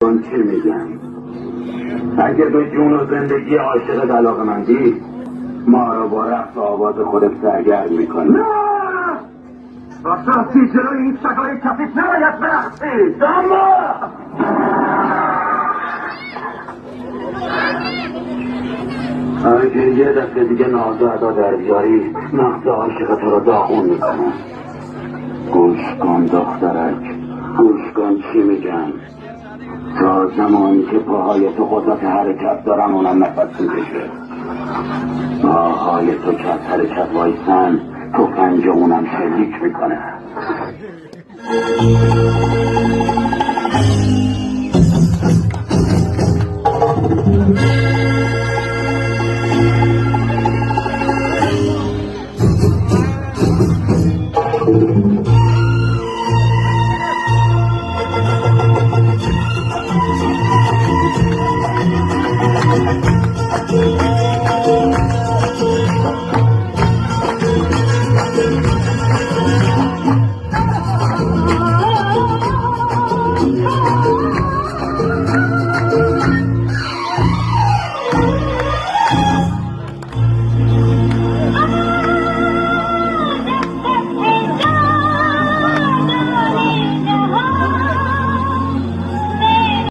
اون چی میگم؟ اگه به جون و زندگی عاشق علاقه‌مندی ما رو با رقص و آواز خودت سرگرم میکنی. نه! راستی جلوی این سگای کفیف نباید برقصی. داما! اگه یه دفعه دیگه ناز و ادا در بیاری مغز عاشق تو رو داغون میکنم. گوش کن دخترک، گوش کن چی میگم. تا زمانی که پاهای تو قدرت حرکت دارم اونم نفس میکشه. پاهای تو که از حرکت وایسن تفنگ اونم شلیک میکنه.